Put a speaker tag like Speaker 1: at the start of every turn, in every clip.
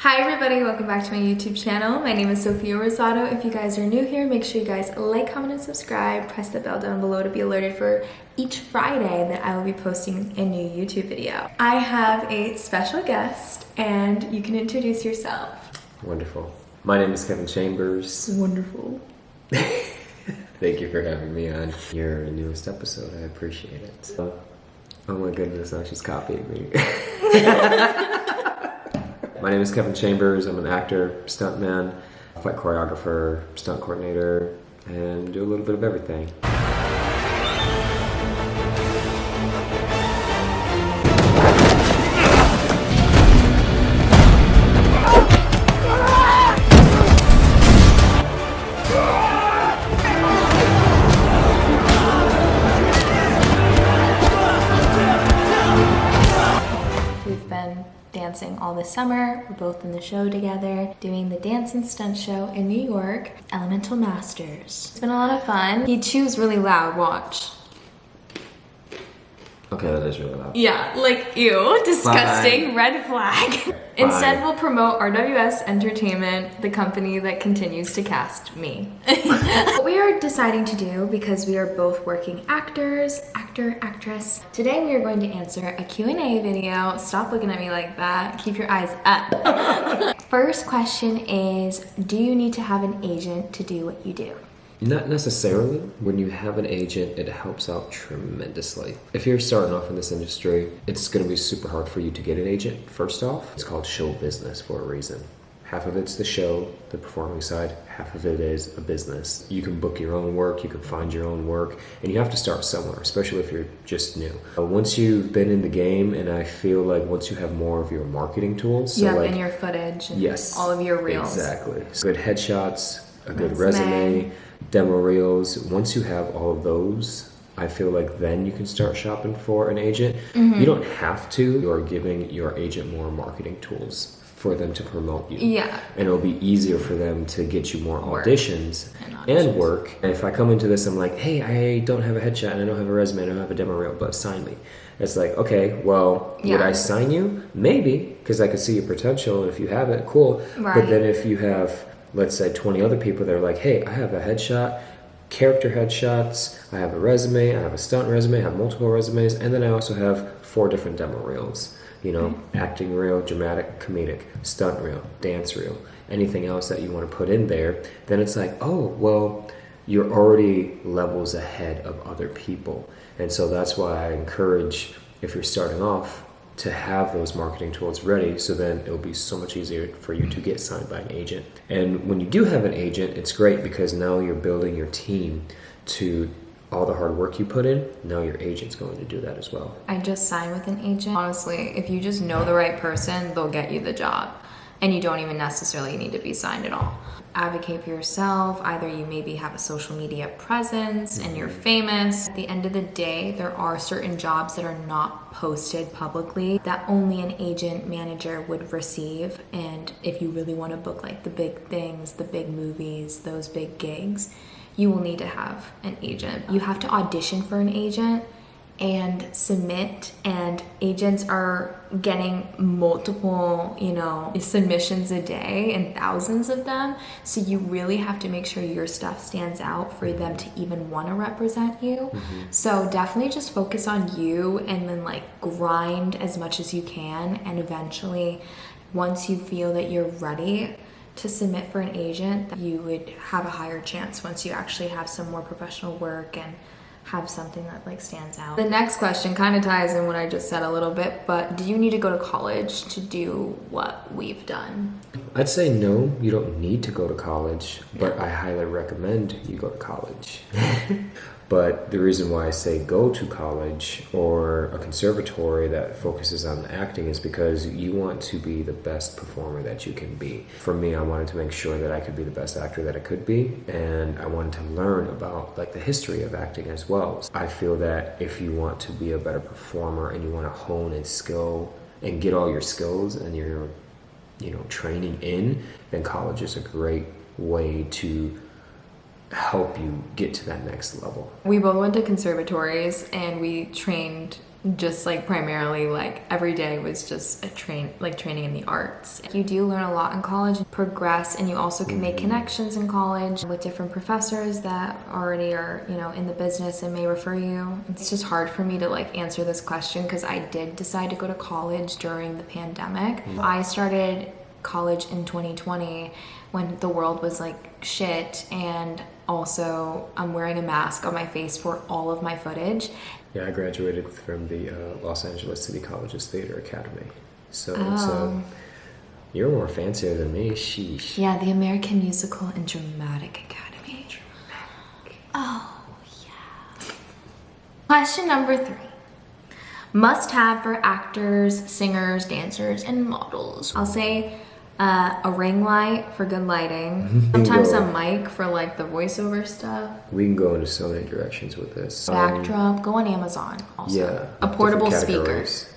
Speaker 1: Hi everybody, welcome back to my YouTube channel. My name is Sofia Rosado. If you guys are new here, make sure you guys like, comment, and subscribe. Press the bell down below to be alerted for each Friday that I will be posting a new YouTube video. I have a special guest and you can introduce yourself.
Speaker 2: Wonderful. My name is Kevin Chambers.
Speaker 1: Wonderful.
Speaker 2: Thank you for having me on your newest episode. I appreciate it. Oh my goodness, now she's copying me. My name is Kevin Chambers. I'm an actor, stuntman, fight choreographer, stunt coordinator, and do a little bit of everything.
Speaker 1: We've been dancing all this summer. We're both in the show together, doing the dance and stunt show in New York, Elemental Masters. It's been a lot of fun. He chews really loud, watch.
Speaker 2: Okay, that is really loud.
Speaker 1: Yeah, like, ew, disgusting. Fine. Red flag. Instead, we'll promote RWS Entertainment, the company that continues to cast me. What we are deciding to do, because we are both working actors, actress, today we are going to answer a Q&A video. Stop looking at me like that. Keep your eyes up. First question is, do you need to have an agent to do what you do?
Speaker 2: Not necessarily. When you have an agent, it helps out tremendously. If you're starting off in this industry, it's going to be super hard for you to get an agent, first off. It's called show business for a reason. Half of it's the show, the performing side, half of it is a business. You can book your own work, you can find your own work, and you have to start somewhere, especially if you're just new. Once you've been in the game, and I feel like once you have more of your marketing tools, so like,
Speaker 1: and your footage, and
Speaker 2: yes,
Speaker 1: all of your reels.
Speaker 2: Exactly. Good headshots, a good resume, demo reels. Once you have all of those, I feel like then you can start shopping for an agent. You don't have to. You're giving your agent more marketing tools for them to promote you. Yeah. And it'll be easier for them to get you more auditions and work. And if I come into this, I'm like, hey, I don't have a headshot and I don't have a resume, I don't have a demo reel, but sign me. It's like, okay, well, would I sign you? Maybe, because I could see your potential, and if you have it, cool. Right. But then if you have, let's say, 20 other people that are like, hey, I have a headshot, character headshots, I have a resume, I have a stunt resume, I have multiple resumes, and then I also have 4 different demo reels. You know, acting reel, dramatic, comedic, stunt reel, dance reel, anything else that you want to put in there, then it's like, oh, well, you're already levels ahead of other people. And so that's why I encourage, if you're starting off, to have those marketing tools ready, so then it'll be so much easier for you to get signed by an agent. And when you do have an agent, it's great because now you're building your team to all the hard work you put in. Now your agent's going to do that as well.
Speaker 1: I just signed with an agent. Honestly, if you just know the right person, they'll get you the job. And you don't even necessarily need to be signed at all. Advocate for yourself. Either you maybe have a social media presence and you're famous. At the end of the day, there are certain jobs that are not posted publicly that only an agent manager would receive. And if you really want to book like the big things, the big movies, those big gigs, you will need to have an agent. You have to audition for an agent and submit, and agents are getting multiple, submissions a day and thousands of them. So you really have to make sure your stuff stands out for them to even want to represent you. So definitely just focus on you and then like grind as much as you can. And eventually, once you feel that you're ready to submit for an agent, you would have a higher chance once you actually have some more professional work and have something that like stands out. The next question kind of ties in what I just said a little bit, but do you need to go to college to do what we've done?
Speaker 2: I'd say no, you don't need to go to college, but I highly recommend you go to college. But the reason why I say go to college or a conservatory that focuses on acting is because you want to be the best performer that you can be. For me, I wanted to make sure that I could be the best actor that I could be, and I wanted to learn about like the history of acting as well. I feel that if you want to be a better performer and you want to hone and skill and get all your skills and your training in, then college is a great way to help you get to that next level.
Speaker 1: We both went to conservatories and we trained just like primarily like every day was just a training in the arts. You do learn a lot in college, progress, and you also can make connections in college with different professors that already are, you know, in the business and may refer you. It's just hard for me to like answer this question because I did decide to go to college during the pandemic. I started college in 2020 when the world was like shit, and also I'm wearing a mask on my face for all of my footage.
Speaker 2: Yeah, I graduated from the Los Angeles City College's Theater Academy. So it's, you're more fancier than me. Sheesh.
Speaker 1: Yeah, the American Musical and Dramatic Academy. Dramatic. Oh, yeah. Question number 3. Must have for actors, singers, dancers, and models. I'll say a ring light for good lighting. Sometimes a mic for like the voiceover stuff.
Speaker 2: We can go into so many directions with this.
Speaker 1: Backdrop. Go on Amazon also.
Speaker 2: Yeah.
Speaker 1: A portable
Speaker 2: different
Speaker 1: speaker.
Speaker 2: categories.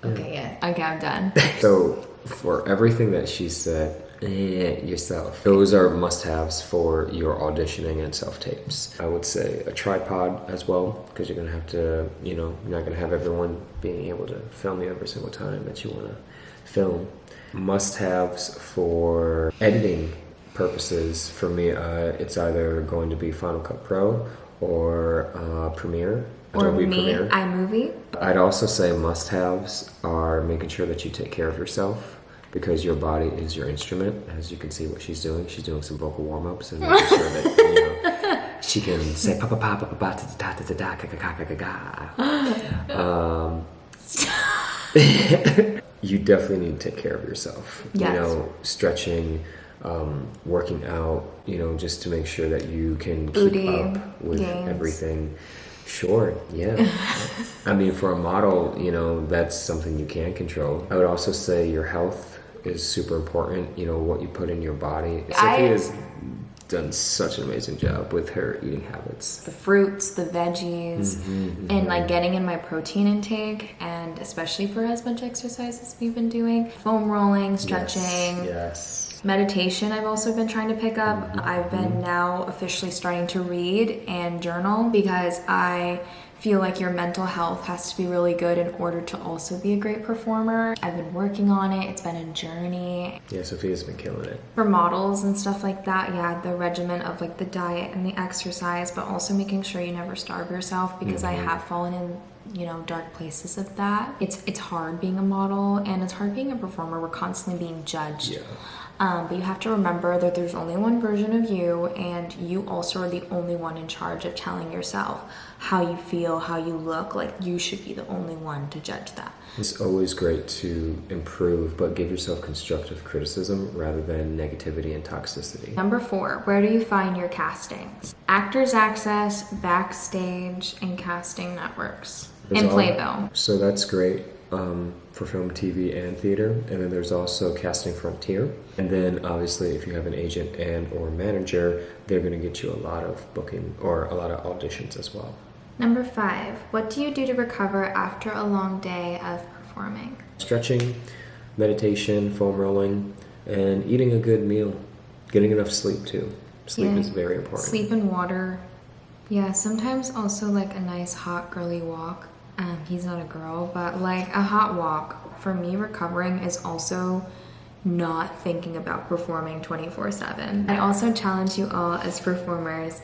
Speaker 1: Okay, yeah. Okay, I'm done.
Speaker 2: So for everything that she said, yourself. Those are must-haves for your auditioning and self-tapes. I would say a tripod as well, because you're going to have to, you know, you're not going to have everyone being able to film you every single time that you want to film. Must-haves for editing purposes, for me, it's either going to be Final Cut Pro or Premiere.
Speaker 1: Or
Speaker 2: Adobe
Speaker 1: me,
Speaker 2: Premiere.
Speaker 1: iMovie.
Speaker 2: I'd also say must-haves are making sure that you take care of yourself, because your body is your instrument. As you can see what she's doing some vocal warm-ups and making sure that, you know, she can say pa pa pa pa pa pa da da da da ka ka ka ka ka ka. You definitely need to take care of yourself.
Speaker 1: Yes.
Speaker 2: You know, stretching, working out, you know, just to make sure that you can keep up with everything. Sure, yeah. I mean, for a model, you know, that's something you can control. I would also say your health is super important, you know, what you put in your body. Sophia's done such an amazing job with her eating habits. The
Speaker 1: fruits, the veggies, and like getting in my protein intake, and especially for as much exercise as we've been doing. Foam rolling, stretching.
Speaker 2: Yes.
Speaker 1: Meditation I've also been trying to pick up. I've been now officially starting to read and journal because I feel like your mental health has to be really good in order to also be a great performer. I've been working on it. It's been a journey.
Speaker 2: Yeah, Sophia's been killing it.
Speaker 1: For models and stuff like that, yeah, the regimen of like the diet and the exercise, but also making sure you never starve yourself, because I have fallen in, you know, dark places of that. It's hard being a model, and it's hard being a performer. We're constantly being judged.
Speaker 2: Yeah.
Speaker 1: But you have to remember that there's only one version of you, and you also are the only one in charge of telling yourself how you feel, how you look. Like, you should be the only one to judge that.
Speaker 2: It's always great to improve, but give yourself constructive criticism rather than negativity and toxicity.
Speaker 1: Number 4, where do you find your castings? Actors Access, Backstage, and casting networks. And Playbill.
Speaker 2: So that's great. For film, TV, and theater. And then there's also Casting Frontier. And then obviously if you have an agent and or manager, they're going to get you a lot of booking or a lot of auditions as well.
Speaker 1: Number 5, what do you do to recover after a long day of performing?
Speaker 2: Stretching, meditation, foam rolling, and eating a good meal. Getting enough sleep too. Sleep is very important.
Speaker 1: Sleep and water. Yeah, sometimes also like a nice hot girly walk. He's not a girl, but like a hot walk. For me, recovering is also not thinking about performing 24/7. I also challenge you all as performers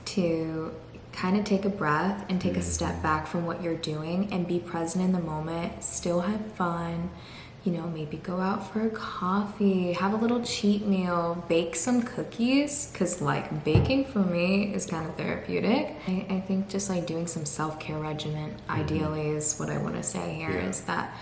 Speaker 1: to kind of take a breath and take a step back from what you're doing and be present in the moment, still have fun, you know, maybe go out for a coffee, have a little cheat meal, bake some cookies, because like baking for me is kind of therapeutic. I think just like doing some self-care regimen ideally is what I want to say here, is that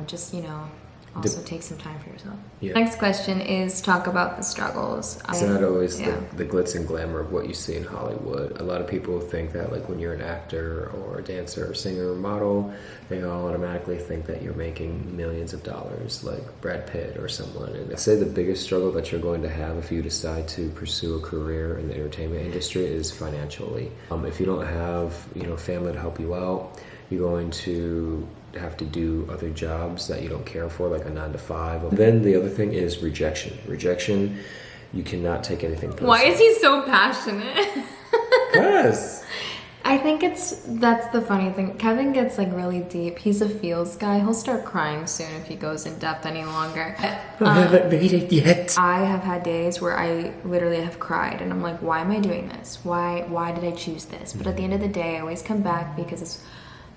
Speaker 1: just, you know, also take some time for yourself.
Speaker 2: Yeah.
Speaker 1: Next question is talk about the struggles.
Speaker 2: It's not always the glitz and glamour of what you see in Hollywood. A lot of people think that like when you're an actor or a dancer or singer or model, they all automatically think that you're making millions of dollars like Brad Pitt or someone. And I'd say the biggest struggle that you're going to have if you decide to pursue a career in the entertainment industry is financially. If you don't have, you know, family to help you out, you're going to have to do other jobs that you don't care for, like a 9-to-5. Then the other thing is rejection. Rejection, you cannot take anything personally.
Speaker 1: Why is he so passionate?
Speaker 2: Because
Speaker 1: I think that's the funny thing. Kevin gets like really deep. He's a feels guy. He'll start crying soon if he goes in depth any longer.
Speaker 2: I haven't made it yet.
Speaker 1: I have had days where I literally have cried and I'm like, why am I doing this? Why did I choose this? But at the end of the day, I always come back because it's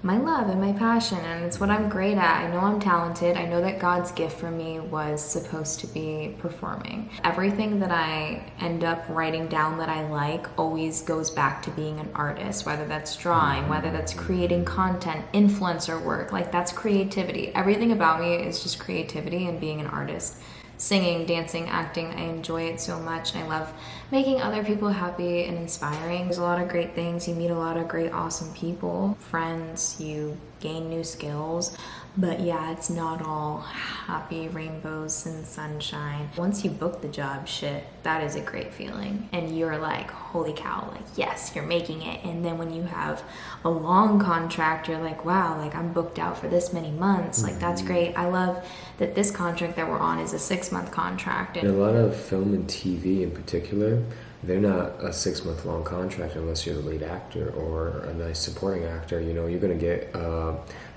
Speaker 1: my love and my passion, and it's what I'm great at. I know I'm talented. I know that God's gift for me was supposed to be performing. Everything that I end up writing down that I like always goes back to being an artist, whether that's drawing, whether that's creating content, influencer work, like that's creativity. Everything about me is just creativity and being an artist. Singing, dancing, acting, I enjoy it so much, and I love making other people happy and inspiring. There's a lot of great things. You meet a lot of great, awesome people, friends, you gain new skills. But yeah, it's not all happy rainbows and sunshine. Once you book the job, shit, that is a great feeling. And you're like, holy cow, like, yes, you're making it. And then when you have a long contract, you're like, wow, like I'm booked out for this many months. Like, that's great. I love that this contract that we're on is a 6-month contract.
Speaker 2: And a lot of film and TV in particular, they're not a 6-month long contract unless you're the lead actor or a nice supporting actor. You know, you're going to get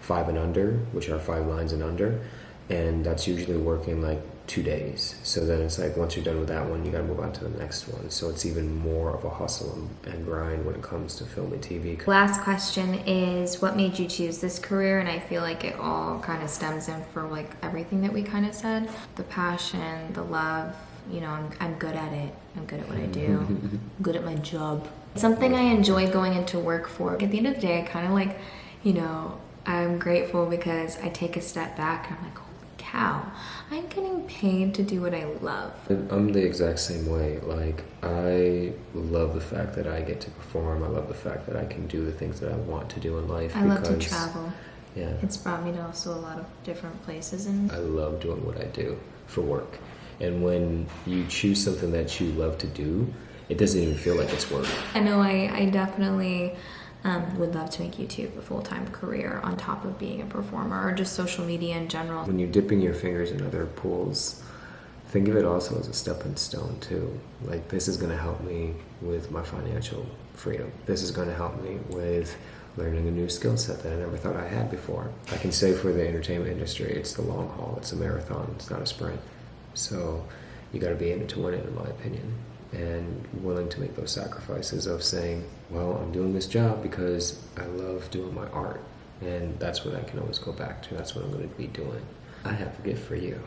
Speaker 2: 5 and under, which are 5 lines and under, and that's usually working like 2 days. So then it's like once you're done with that one, you got to move on to the next one. So it's even more of a hustle and grind when it comes to film and TV.
Speaker 1: Last question is, what made you choose this career? And I feel like it all kind of stems in for like everything that we kind of said. The passion, the love, you know, I'm good at it. I'm good at what I do. I'm good at my job. It's something I enjoy going into work for. At the end of the day, I kind of like, you know, I'm grateful because I take a step back and I'm like, holy cow, I'm getting paid to do what I love.
Speaker 2: I'm the exact same way. Like, I love the fact that I get to perform. I love the fact that I can do the things that I want to do in life.
Speaker 1: I love to travel.
Speaker 2: Yeah.
Speaker 1: It's brought me to also a lot of different places. And
Speaker 2: I love doing what I do for work. And when you choose something that you love to do, it doesn't even feel like it's work.
Speaker 1: I know I definitely would love to make YouTube a full-time career on top of being a performer or just social media in general.
Speaker 2: When you're dipping your fingers in other pools, think of it also as a stepping stone too. Like, this is going to help me with my financial freedom. This is going to help me with learning a new skill set that I never thought I had before. I can say for the entertainment industry, it's the long haul. It's a marathon. It's not a sprint. So you got to be in it to win it, in my opinion, and willing to make those sacrifices of saying, well, I'm doing this job because I love doing my art, and that's what I can always go back to. That's what I'm going to be doing. I have a gift for you.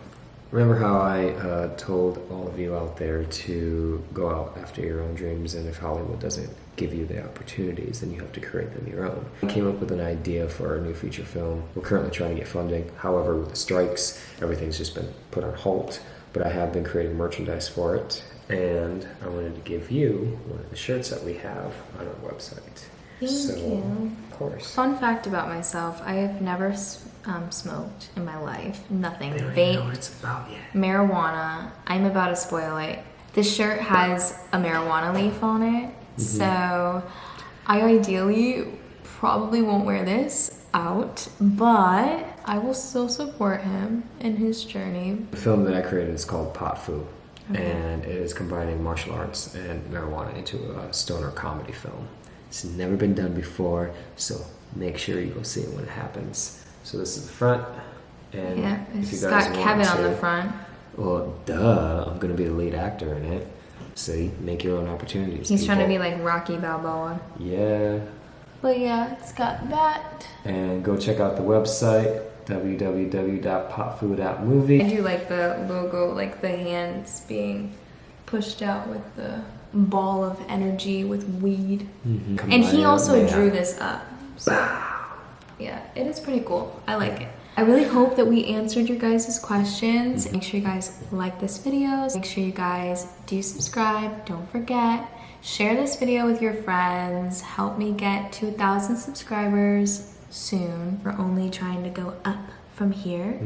Speaker 2: Remember how I told all of you out there to go out after your own dreams, and if Hollywood doesn't give you the opportunities, then you have to create them your own. I came up with an idea for our new feature film. We're currently trying to get funding. However, with the strikes, everything's just been put on halt, but I have been creating merchandise for it, and I wanted to give you one of the shirts that we have on our website.
Speaker 1: Thank you.
Speaker 2: Of course.
Speaker 1: Fun fact about myself, I have never smoked in my life. Nothing.
Speaker 2: They don't
Speaker 1: Vape,
Speaker 2: even know what it's about yet.
Speaker 1: marijuana. I'm about to spoil it. This shirt has a marijuana leaf on it, so I ideally probably won't wear this out, but I will still support him in his journey.
Speaker 2: The film that I created is called Pot Fu, and it is combining martial arts and marijuana into a stoner comedy film. It's never been done before, so make sure you go see it when it happens. So this is the front, and
Speaker 1: Yeah,
Speaker 2: if you
Speaker 1: it's
Speaker 2: guys
Speaker 1: got
Speaker 2: want
Speaker 1: Kevin
Speaker 2: to,
Speaker 1: on the front.
Speaker 2: well, duh, I'm gonna be the lead actor in it. See, make your own opportunities.
Speaker 1: He's trying to be
Speaker 2: people.
Speaker 1: like Rocky Balboa.
Speaker 2: Yeah,
Speaker 1: But yeah, it's got that.
Speaker 2: and go check out the website www.potfu.movie.
Speaker 1: I do like the logo, like the hands being pushed out with the ball of energy with weed. And he also drew this up. So yeah, it is pretty cool. I like it. I really hope that we answered your guys' questions. Make sure you guys like this video. Make sure you guys do subscribe. Don't forget. Share this video with your friends. Help me get to 1,000 subscribers soon. We're only trying to go up from here.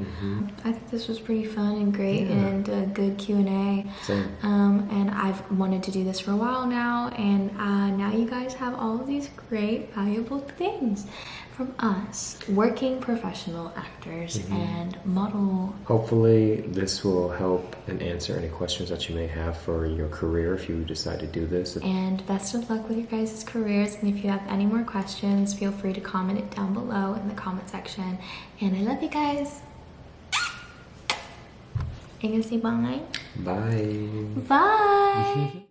Speaker 1: I think this was pretty fun and great, and a good Q&A.
Speaker 2: Same.
Speaker 1: And I've wanted to do this for a while now, and now you guys have all of these great, valuable things. from us, working professional actors and model.
Speaker 2: Hopefully this will help and answer any questions that you may have for your career if you decide to do this.
Speaker 1: And best of luck with your guys' careers. And if you have any more questions, feel free to comment it down below in the comment section. And I love you guys. You gonna say bye?
Speaker 2: Bye.
Speaker 1: Bye.